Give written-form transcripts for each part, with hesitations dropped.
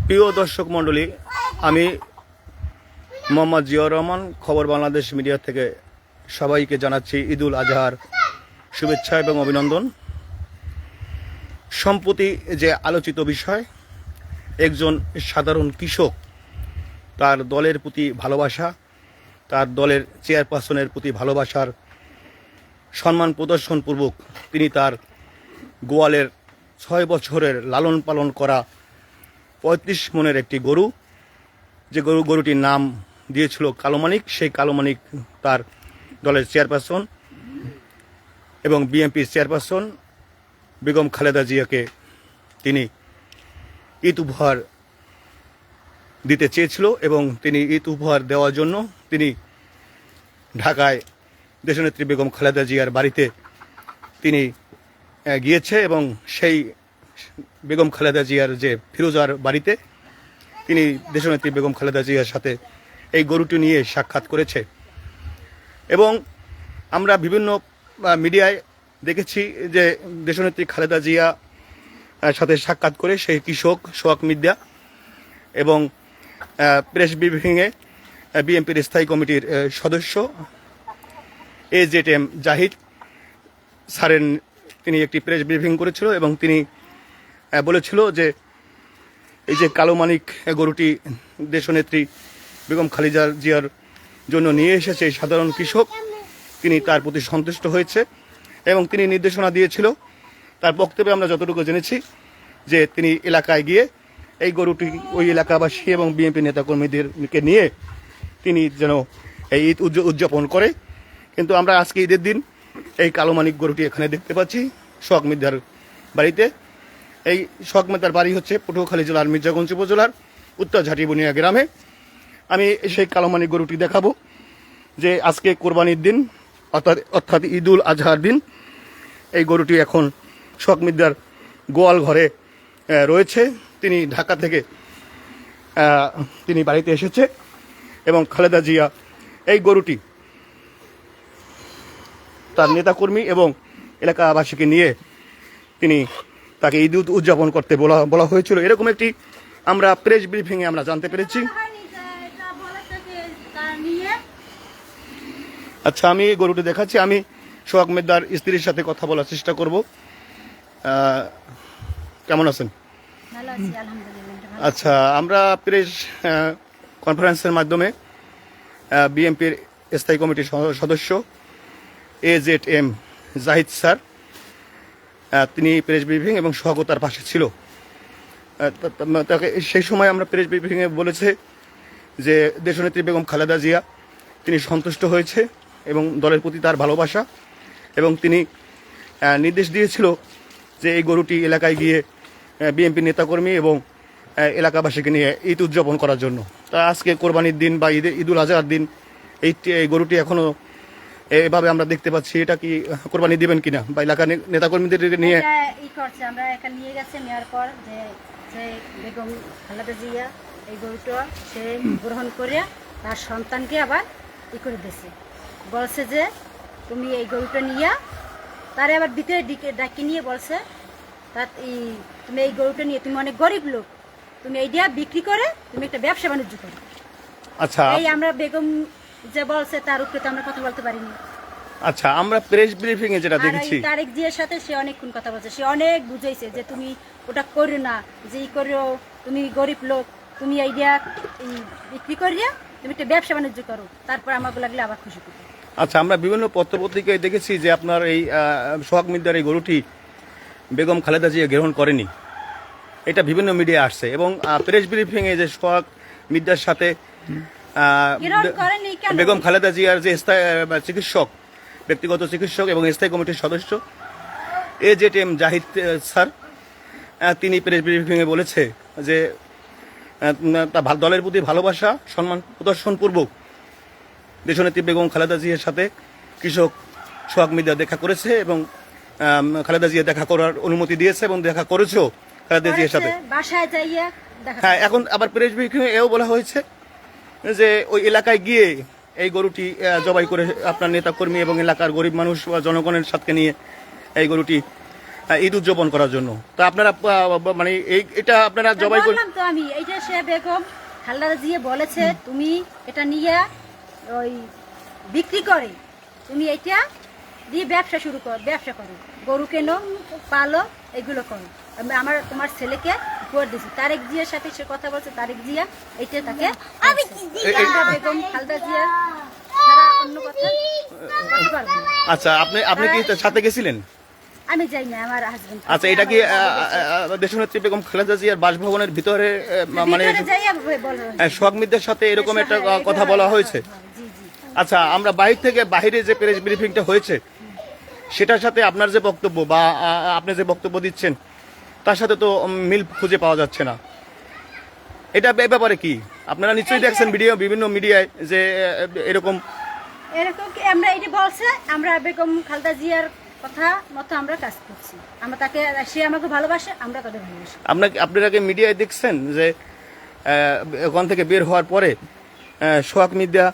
প্রিয় দর্শক মণ্ডলী, আমি মোহাম্মদ জিয়াউর রহমান, খবর বাংলাদেশ মিডিয়া থেকে সবাইকে জানাচ্ছি ঈদুল আজহার শুভেচ্ছা এবং অভিনন্দন। সম্প্রতি যে আলোচিত বিষয়, একজন সাধারণ কৃষক তার দলের প্রতি ভালোবাসা, তার দলের চেয়ারপারসনের প্রতি ভালোবাসার সম্মান প্রদর্শনপূর্বক তিনি তার গোয়ালের 6 বছরের লালন পালন করা 35 মনের একটি গরু, যে গরুটির নাম দিয়েছিল কালোমানিক, সেই কালোমানিক তার দলের চেয়ারপারসন এবং বিএনপির চেয়ারপারসন বেগম খালেদা জিয়াকে তিনি ঈদ উপহার দিতে চেয়েছিল এবং তিনি ঈদ উপহার দেওয়ার জন্য তিনি ঢাকায় দেশনেত্রী বেগম খালেদা জিয়ার বাড়িতে তিনি গিয়েছে এবং সেই বেগম খালেদা জিয়ার যে ফিরোজার বাড়িতে তিনি দেশনেত্রী বেগম খালেদা জিয়ার সাথে এই গরুটি নিয়ে সাক্ষাৎ করেছে। এবং আমরা বিভিন্ন মিডিয়ায় দেখেছি যে দেশনেত্রী খালেদা জিয়া সাথে সাক্ষাৎ করে সেই কৃষক সোহাগ মিদ্যা এবং প্রেস ব্রিফিংয়ে বিএনপির স্থায়ী কমিটির সদস্য AZM জাহিদ স্যারের তিনি একটি প্রেস ব্রিফিং করেছিল এবং তিনি বলেছিল যে এই যে কালোমানিক গরুটি দেশনেত্রী বেগম খালেদা জিয়ার জন্য নিয়ে এসেছে এই সাধারণ কৃষক, তিনি তার প্রতি সন্তুষ্ট হয়েছে এবং তিনি নির্দেশনা দিয়েছিল। তার বক্তব্যে আমরা যতটুকু জেনেছি যে তিনি এলাকায় গিয়ে এই গরুটি ওই এলাকাবাসী এবং বিএনপি নেতাকর্মীদেরকে নিয়ে তিনি যেন এই ঈদ উদযাপন করে। কিন্তু আমরা আজকে ঈদের দিন এই কালোমানিক গরুটি এখানে দেখতে পাচ্ছি সোহাগ মিদ্যার বাড়িতে। এই সোহাগ মিদ্যার বাড়ি হচ্ছে পটুয়াখালী জেলার মির্জাগঞ্জ উপজেলার উত্তর ঝাটিবনিয়া গ্রামে। আমি সেই কালোমানিক গরুটি দেখাবো যে আজকে কোরবানির দিন অর্থাৎ ঈদুল আজহার দিন এই গরুটি এখন সোহাগ মিদ্যার গোয়াল ঘরে রয়েছে। তিনি ঢাকা থেকে তিনি বাড়িতে এসেছে এবং খালেদা জিয়া এই গরুটি তার নেতাকর্মী এবং এলাকাবাসীকে নিয়ে তিনি তাকে ঈদ উদযাপন করতে বলা হয়েছিল, এরকম একটি আমরা প্রেস ব্রিফিংয়ে আমরা জানতে পেরেছি। আচ্ছা, আমি গরুটি দেখাচ্ছি। আমি সোহাগ মিদ্যার স্ত্রীর সাথে কথা বলার চেষ্টা করব। কেমন আছেন? আচ্ছা, আমরা প্রেস কনফারেন্সের মাধ্যমে বিএনপির স্থায়ী কমিটির সদস্য AZM জাহিদ স্যার তিনি প্রেস ব্রিফিং এবং সোহাগও তার পাশে ছিল। তাকে সেই সময় আমরা প্রেস ব্রিফিংয়ে বলেছে যে দেশনেত্রী বেগম খালেদা জিয়া তিনি সন্তুষ্ট হয়েছে এবং দলের প্রতি তার ভালোবাসা, এবং তিনি নির্দেশ দিয়েছিল যে এই গরুটি এলাকায় গিয়ে বিএনপি নেতাকর্মী এবং এলাকাবাসীকে নিয়ে ঈদ উদযাপন করার জন্য। তা আজকে কোরবানির দিন বা ঈদুল আজহার দিন এই গরুটি এখনো এভাবে আমরা দেখতে পাচ্ছি। এটা কি কোরবানি দিবেন কিনা বা এলাকার নেতাকর্মীদের নিয়ে আমরা এখানে নিয়ে গেছে, নেওয়ার পর যে বেগম খালেদা জিয়া এই গরুটা সে গ্রহণ করে তার সন্তানকে আবার করে দিয়েছে, বলছে যে তুমি এই গরুটা নিয়ে তারে আবার ভিতরে ডাকি নিয়ে বলছে তুমি এই গরুটা নিয়ে, তুমি অনেক গরিব লোক, তুমি এই দিয়া বিক্রি করে তুমি একটা ব্যবসা বাণিজ্য করো। আচ্ছা, এই আমরা বেগম যে বলছে তার উপরে তো আমরা কথা বলতে পারিনি। আচ্ছা, আমরা প্রেস ব্রিফিং এ যেটা দেখেছি তারেক জিয়ার সাথে সে অনেকক্ষণ কথা বলছে, সে অনেক বুঝাইছে যে তুমি ওটা করো না, যে ই করো, তুমি গরিব লোক, তুমি এই দিয়া বিক্রি করিয়া তুমি একটা ব্যবসা বাণিজ্য করো, তারপর আমাকে লাগলে আবার খুশি করো। আচ্ছা, আমরা বিভিন্ন পত্রপত্রিকায় দেখেছি যে আপনার এই সোহাগ মিদ্যার এই গরুটি বেগম খালেদা জিয়া গ্রহণ করেনি, এটা বিভিন্ন মিডিয়া আসছে এবং প্রেস ব্রিফিং এ যে সোহাগ মিদ্যার সাথে বেগম খালেদা জিয়ার যে চিকিৎসক, ব্যক্তিগত চিকিৎসক এবং স্থায়ী কমিটির সদস্য AZM জাহিদ স্যার তিনি প্রেস ব্রিফিংয়ে বলেছে যে দলের প্রতি ভালোবাসা সম্মান প্রদর্শনপূর্বক দেশনেত্রী বেগম খালেদা জিয়ার সাথে কৃষক সোহাগ মিদ্যা দেখা করেছে এবং খালেদা জিয়া দেখা করার অনুমতি দিয়েছে এবং দেখা করেছেও খালেদা জিয়ার সাথে। হ্যাঁ, এখন আবার প্রেস ব্রিফিংয়ে এও বলা হয়েছে যে ওই এলাকায় গিয়ে এই গরুটি জবাই করে আপনার নেতাকর্মী এবং এলাকার গরিব মানুষ বা জনগণের সাথে নিয়ে এই গরুটি ঈদ উদযাপন করার জন্য। তা আপনারা মানে এটা আপনারা জবাই করে বললাম তো আমি, এইটা সে বেগম খালেদা জিয়া বলেছে তুমি এটা নিয়ে ওই বিক্রি করে তুমি এটা দিয়ে ব্যবসা শুরু করো, ব্যবসা করো, গরু কেনো, পালো, এগুলো করো। আমার তোমার ছেলেকে ভোট দিয়েছি, তারেক জিয়ার সাথে সে কথা বলছে, তারেক জিয়া এইটা তাকে বেগম খালেদা জিয়া ছাড়া অন্য কথা বলতে পারবো না। আচ্ছা, আপনি কি সাথে গেছিলেন? আমি যাই না, আমার হাজবেন্ড। আচ্ছা, এটা কি দেশনেত্রী বেগম খালেদা জিয়ার বাসভবনের ভিতরে মানে সোহাগ মির্জার সাথে এরকম একটা কথা বলা হয়েছে? জি জি। আচ্ছা, আমরা বাইরে যে প্রেস ব্রিফিংটা হয়েছে সেটার সাথে আপনার যে বক্তব্য বা আপনি যে বক্তব্য দিচ্ছেন তার সাথে তো মিল খুঁজে পাওয়া যাচ্ছে না। এটা ব্যাপারে কি আপনারা নিশ্চয়ই দেখছেন বিভিন্ন মিডিয়ায় যে এরকম কি আমরা এটা বলছে, আমরা বেগম খালেদা জিয়ার কথা মতো আমরা কাজ করছি, আমরা তাকে, সে আমাকে ভালোবাসে, আমরা তাদের ভালোবাসি। আপনারা কি মিডিয়ায় দেখছেন যে ওখান থেকে বের হওয়ার পরে সোহাগ মির্জা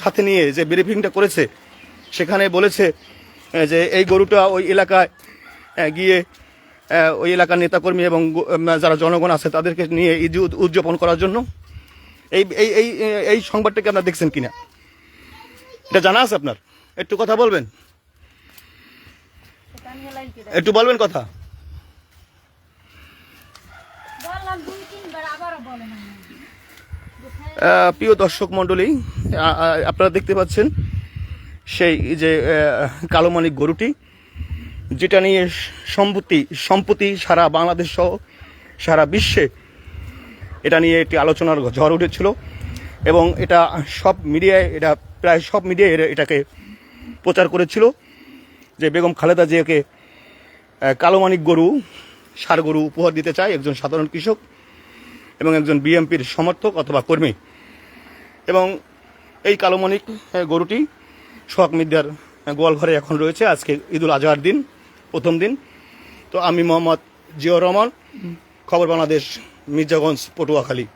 সাথে নিয়ে যে ব্রিফিংটা করেছে সেখানে বলেছে যে এই গরুটা ওই এলাকায় গিয়ে ওই এলাকার নেতাকর্মী এবং যারা জনগণ আছে তাদেরকে নিয়ে ঈদ উদযাপন করার জন্য। এই এই এই সংবাদটাকে আপনারা দেখছেন কিনা এটা জানা আছে আপনার? একটু কথা বলবেন, একটু বলবেন কথা। প্রিয় দর্শক মণ্ডলী, আপনারা দেখতে পাচ্ছেন সেই যে কালো মানিক গরুটি, যেটা নিয়ে সম্প্রতি সারা বাংলাদেশ সহ সারা বিশ্বে এটা নিয়ে একটি আলোচনার ঝড় উঠেছিল এবং এটা প্রায় সব মিডিয়ায় এটাকে প্রচার করেছিল যে বেগম খালেদা জিয়াকে কালো মানিক গরু, ষাঁড় গরু উপহার দিতে চায় একজন সাধারণ কৃষক এবং একজন বিএনপির সমর্থক অথবা কর্মী। এবং এই কালো মানিক গরুটি সোহাগ মির্জার গোয়ালঘরে এখন রয়েছে। আজকে ঈদুল আজহার দিন, প্রথম দিন। তো আমি মোহাম্মদ জিয়াউর রহমান, খবর বাংলাদেশ, মির্জাগঞ্জ, পটুয়াখালী।